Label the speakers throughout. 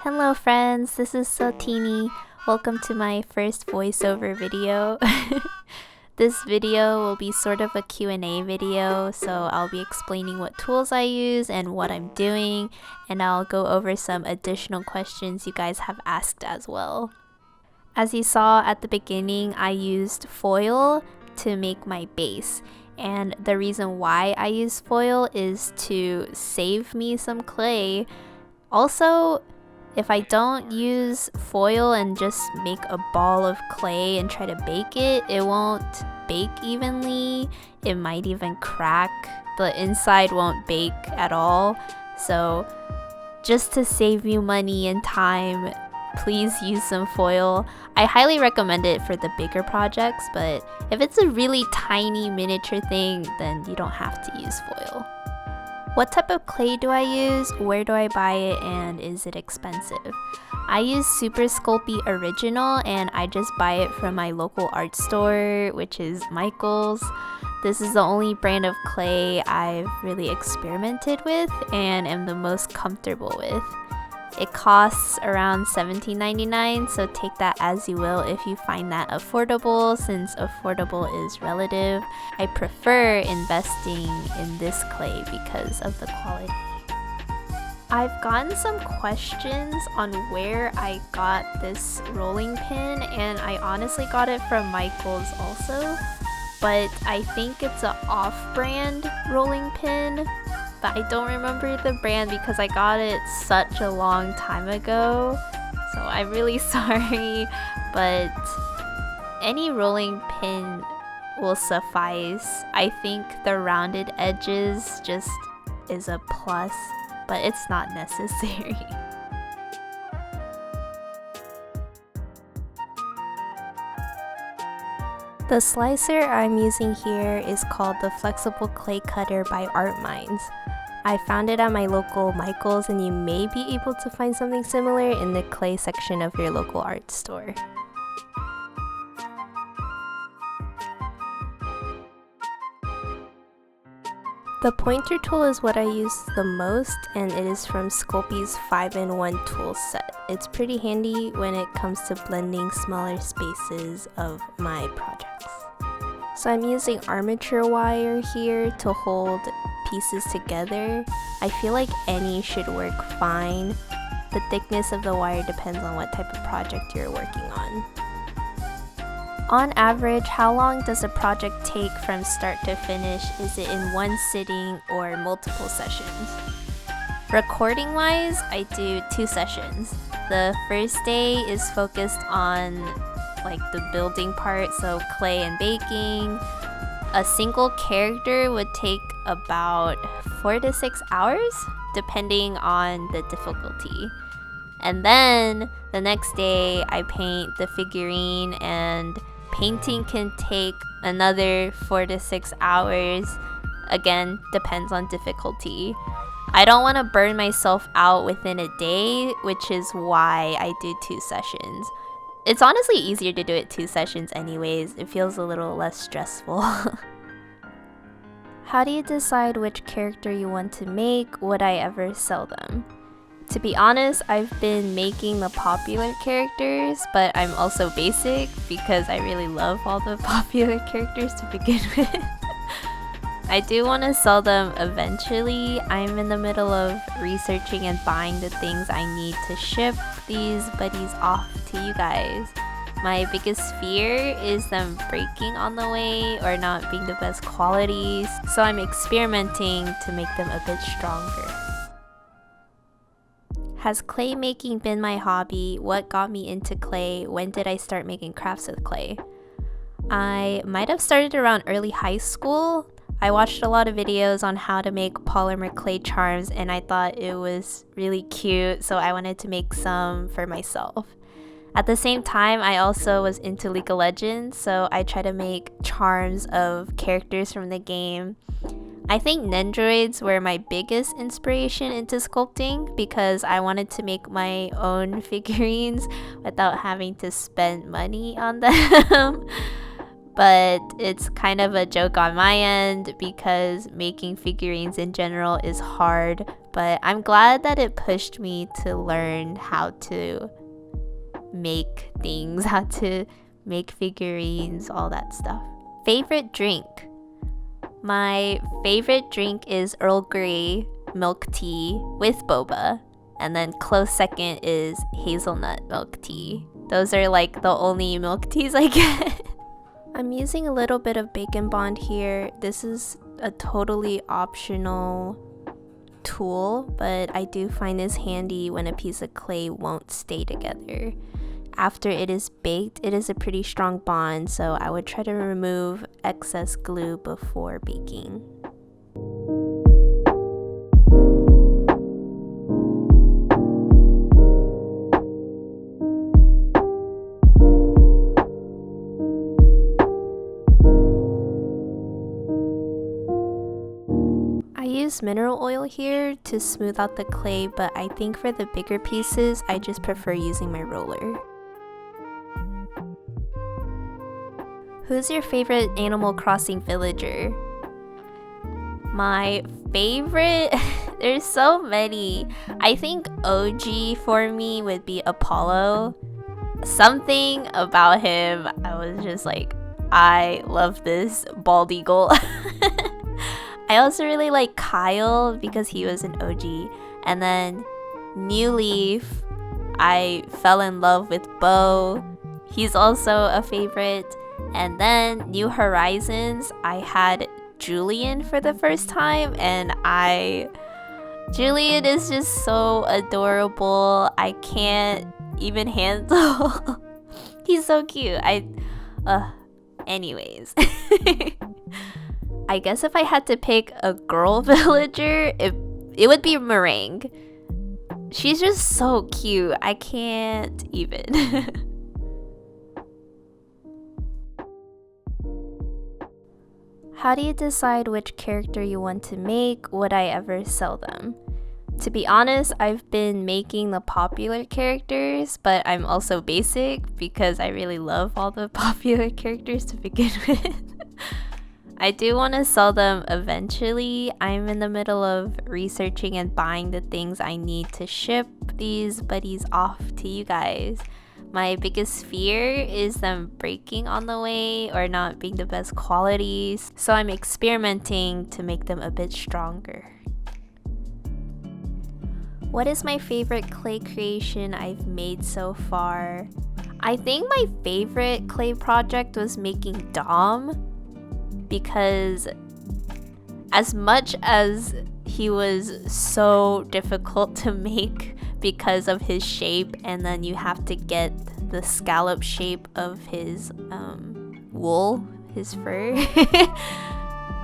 Speaker 1: Hello friends, this is Sotini. Welcome to my first voiceover video. This video will be sort of a Q&A video, so I'll be explaining what tools I use and what I'm doing, and I'll go over some additional questions you guys have asked as well. As you saw at the beginning, I used foil to make my base, and the reason why I use foil is to save me some clay. Also, if I don't use foil and just make a ball of clay and try to bake it, it won't bake evenly. It might even crack. The inside won't bake at all. So just to save you money and time, please use some foil. I highly recommend it for the bigger projects, but if it's a really tiny miniature thing, then you don't have to use foil. What type of clay do I use, where do I buy it, and is it expensive? I use Super Sculpey Original, and I just buy it from my local art store, which is Michael's. This is the only brand of clay I've really experimented with and am the most comfortable with. It costs around $17.99, so take that as you will if you find that affordable, since affordable is relative. I prefer investing in this clay because of the quality. I've gotten some questions on where I got this rolling pin, and I honestly got it from Michael's also, but I think it's an off-brand rolling pin. But I don't remember the brand because I got it such a long time ago, so I'm really sorry, but any rolling pin will suffice. I think the rounded edges just is a plus, but it's not necessary. The slicer I'm using here is called the Flexible Clay Cutter by ArtMinds. I found it at my local Michael's, and you may be able to find something similar in the clay section of your local art store. The pointer tool is what I use the most, and it is from Sculpey's 5-in-1 tool set. It's pretty handy when it comes to blending smaller spaces of my projects. So I'm using armature wire here to hold pieces together. I feel like any should work fine. The thickness of the wire depends on what type of project you're working on. On average, how long does a project take from start to finish? Is it in one sitting or multiple sessions? Recording wise, I do 2 sessions. The first day is focused on like the building part, so clay and baking. A single character would take about 4 to 6 hours, depending on the difficulty. And then the next day I paint the figurine, and painting can take another 4 to 6 hours. Again, depends on difficulty. I don't want to burn myself out within a day, which is why I do 2 sessions. It's honestly easier to do it 2 sessions anyways. It feels a little less stressful. How do you decide which character you want to make? Would I ever sell them? To be honest, I've been making the popular characters, but I'm also basic because I really love all the popular characters to begin with. I do want to sell them eventually. I'm in the middle of researching and buying the things I need to ship these buddies off to you guys. My biggest fear is them breaking on the way or not being the best quality, so I'm experimenting to make them a bit stronger. Has clay making been my hobby? What got me into clay? When did I start making crafts with clay? I might have started around early high school. I watched a lot of videos on how to make polymer clay charms, and I thought it was really cute, so I wanted to make some for myself. At the same time, I also was into League of Legends, so I tried to make charms of characters from the game. I think Nendroids were my biggest inspiration into sculpting because I wanted to make my own figurines without having to spend money on them. But it's kind of a joke on my end because making figurines in general is hard but I'm glad that it pushed me to learn how to make things, how to make figurines, all that stuff. Favorite drink? My favorite drink is Earl Grey milk tea with boba, and then close second is hazelnut milk tea. Those are like the only milk teas I get. I'm using a little bit of Bacon Bond here. This is a totally optional tool, but I do find this handy when a piece of clay won't stay together. After it is baked, it is a pretty strong bond, so I would try to remove excess glue before baking. I use mineral oil here to smooth out the clay, but I think for the bigger pieces, I just prefer using my roller. Who's your favorite Animal Crossing villager? My favorite? There's so many. I think OG for me would be Apollo. Something about him, I was just like, I love this bald eagle. I also really like Kyle because he was an OG. And then New Leaf, I fell in love with Bo. He's also a favorite. And then New Horizons, I had Julian for the first time, and Julian is just so adorable. I can't even handle. He's so cute. Anyways. I guess if I had to pick a girl villager, it would be Meringue. She's just so cute. I can't even. How do you decide which character you want to make? Would I ever sell them? To be honest, I've been making the popular characters, but I'm also basic because I really love all the popular characters to begin with. I do want to sell them eventually. I'm in the middle of researching and buying the things I need to ship these buddies off to you guys. My biggest fear is them breaking on the way or not being the best quality, so I'm experimenting to make them a bit stronger. What is my favorite clay creation I've made so far? I think my favorite clay project was making Dom, because as much as he was so difficult to make because of his shape, and then you have to get the scallop shape of his wool, his fur.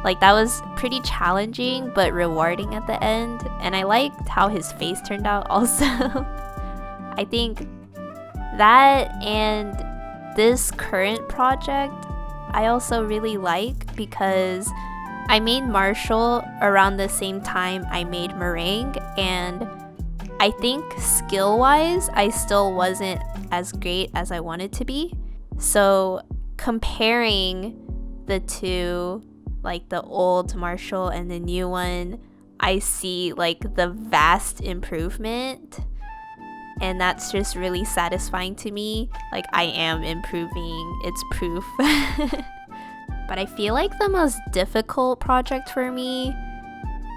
Speaker 1: Like, that was pretty challenging but rewarding at the end, and I liked how his face turned out also. I think that and this current project I also really like because I made Marshal around the same time I made Meringue, and I think skill-wise, I still wasn't as great as I wanted to be. So comparing the two, like the old Marshal and the new one, I see like the vast improvement. And that's just really satisfying to me. Like, I am improving, it's proof. But I feel like the most difficult project for me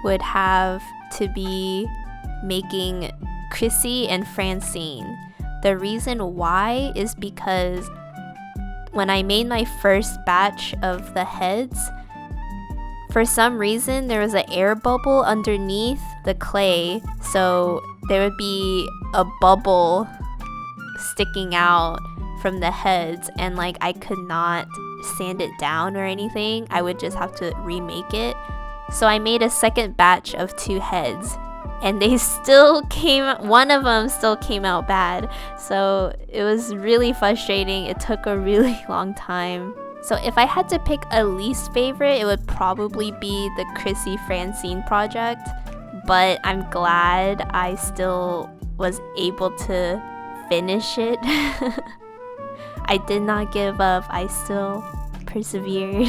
Speaker 1: would have to be making Chrissy and Francine. The reason why is because when I made my first batch of the heads, for some reason there was an air bubble underneath the clay, so there would be a bubble sticking out from the heads, and like I could not sand it down or anything. I would just have to remake it. So I made a second batch of 2 heads, and they still one of them still came out bad. So it was really frustrating. It took a really long time. So if I had to pick a least favorite, it would probably be the Chrissy Francine project. But I'm glad I still was able to finish it. I did not give up. I still persevered.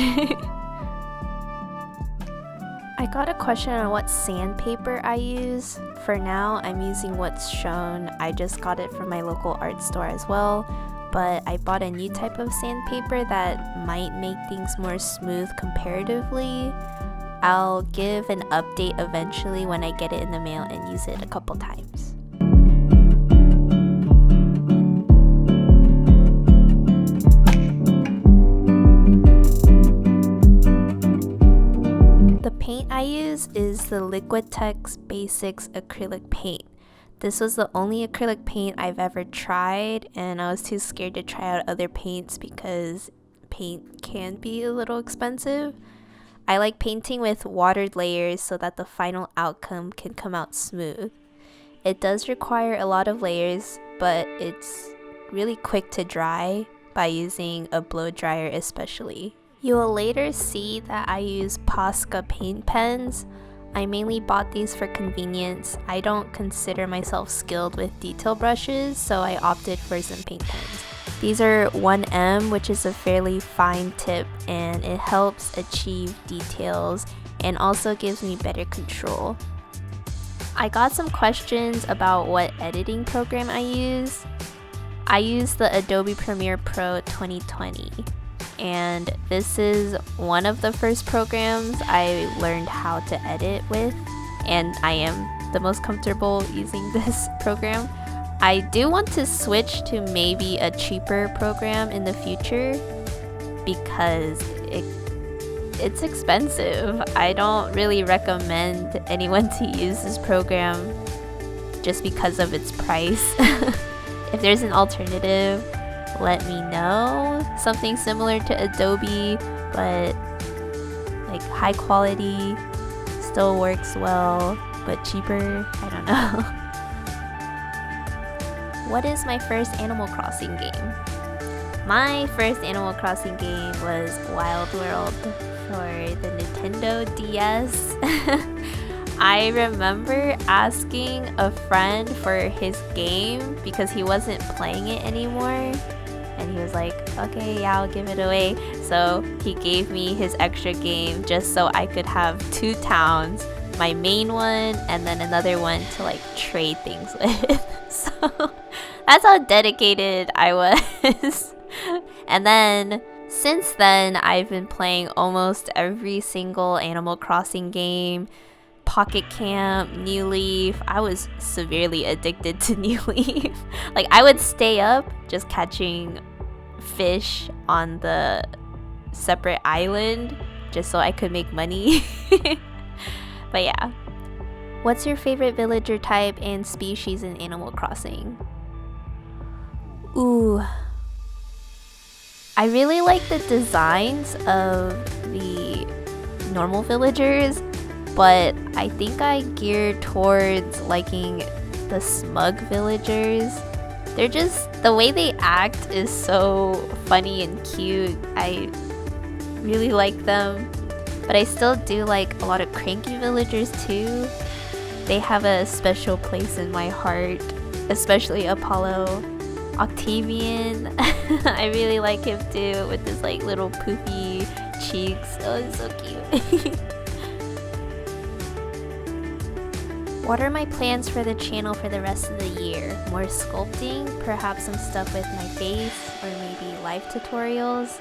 Speaker 1: I I got a question on what sandpaper I use. For now, I'm using what's shown. I just got it from my local art store as well, but I bought a new type of sandpaper that might make things more smooth comparatively. I'll give an update eventually when I get it in the mail and use it a couple times. The paint I use is the Liquitex Basics acrylic paint. This was the only acrylic paint I've ever tried, and I was too scared to try out other paints because paint can be a little expensive. I like painting with watered layers so that the final outcome can come out smooth. It does require a lot of layers, but it's really quick to dry by using a blow dryer especially. You will later see that I use POSCA paint pens. I mainly bought these for convenience. I don't consider myself skilled with detail brushes, so I opted for some paint pens. These are 1M, which is a fairly fine tip, and it helps achieve details and also gives me better control. I got some questions about what editing program I use. I use the Adobe Premiere Pro 2020. And this is one of the first programs I learned how to edit with, and I am the most comfortable using this program. I do want to switch to maybe a cheaper program in the future because it's expensive. I don't really recommend anyone to use this program just because of its price. If there's an alternative, let me know. Something similar to Adobe, but like high quality, still works well, but cheaper. I don't know. What is my first Animal Crossing game? My first Animal Crossing game was Wild World for the Nintendo DS. I remember asking a friend for his game because he wasn't playing it anymore. And he was like, okay, yeah, I'll give it away. So he gave me his extra game just so I could have 2 towns, my main one and then another one to like trade things with. So that's how dedicated I was. And then since then, I've been playing almost every single Animal Crossing game. Pocket Camp, New Leaf. I was severely addicted to New Leaf. Like, I would stay up just catching fish on the separate island just so I could make money. But yeah. What's your favorite villager type and species in Animal Crossing? Ooh. I really like the designs of the normal villagers, but I think I geared towards liking the smug villagers. They're just, the way they act is so funny and cute. I really like them. But I still do like a lot of cranky villagers too. They have a special place in my heart, especially Apollo. Octavian, I really like him too, with his like little poofy cheeks. Oh, it's so cute. What are my plans for the channel for the rest of the year? More sculpting, perhaps some stuff with my face, or maybe live tutorials.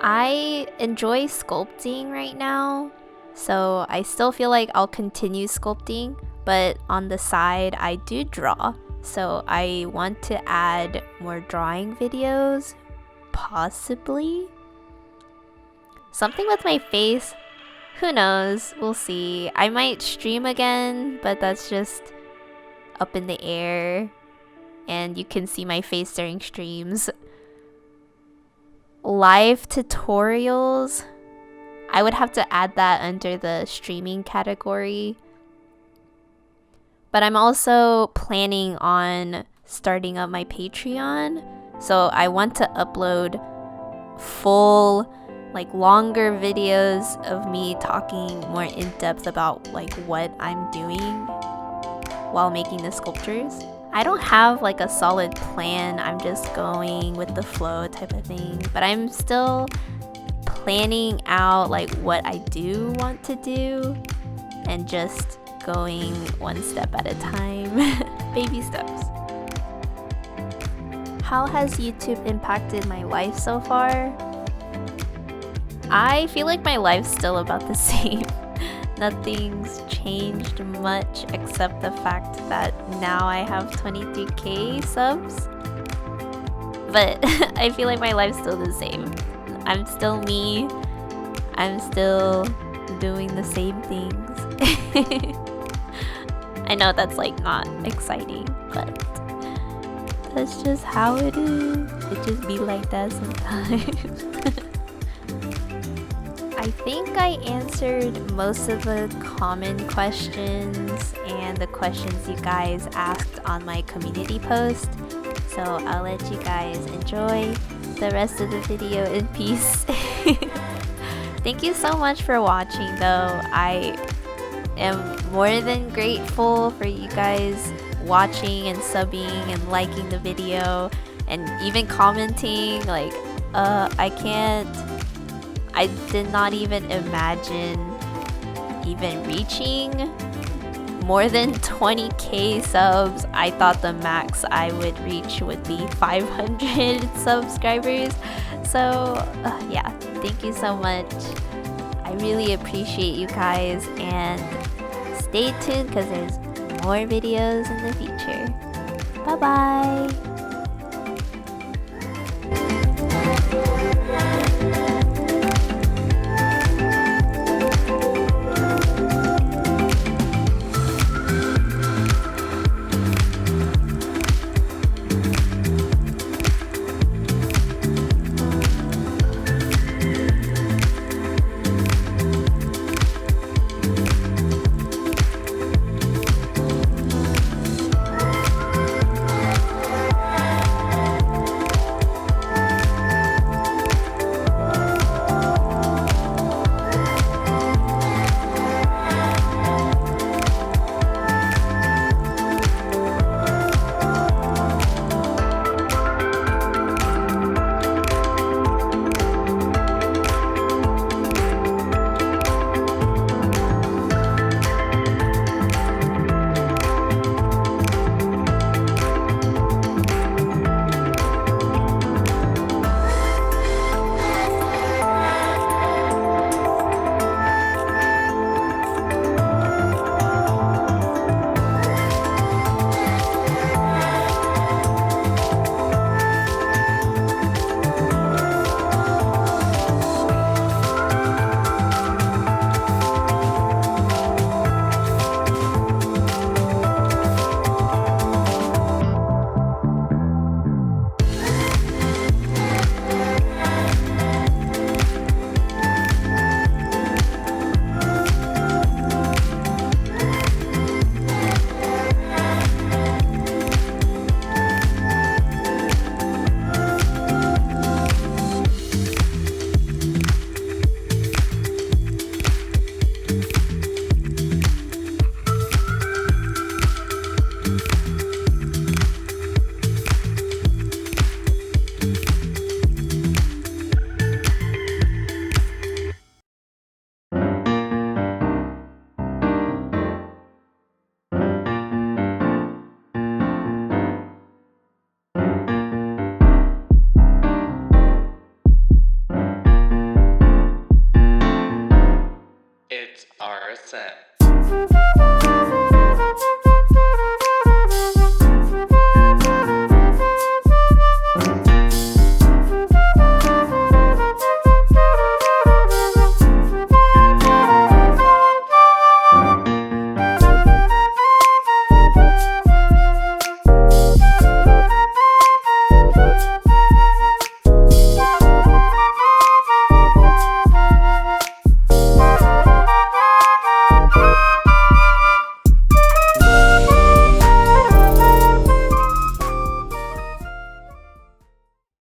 Speaker 1: I enjoy sculpting right now, so I still feel like I'll continue sculpting, but on the side I do draw, so I want to add more drawing videos, possibly. Something with my face, who knows, we'll see. I might stream again, but that's just up in the air, and you can see my face during streams. Live tutorials, I would have to add that under the streaming category. But I'm also planning on starting up my Patreon, so I want to upload full, like longer videos of me talking more in depth about like what I'm doing while making the sculptures. I don't have like a solid plan, I'm just going with the flow type of thing, but I'm still planning out like what I do want to do and just going one step at a time. Baby steps. How has YouTube impacted my life so far? I feel like my life's still about the same. Nothing's changed much except the fact that now I have 23k subs. But I feel like my life's still the same. I'm still me. I'm still doing the same things. I know that's like not exciting, but that's just how it is. It just be like that sometimes. I think I answered most of the common questions and the questions you guys asked on my community post. So I'll let you guys enjoy the rest of the video in peace. Thank you so much for watching though. I am more than grateful for you guys watching and subbing and liking the video and even commenting. Like I did not even imagine even reaching more than 20k subs. I thought the max I would reach would be 500 subscribers. So yeah, thank you so much. I really appreciate you guys, and stay tuned because there's more videos in the future. Bye bye.
Speaker 2: It's our set.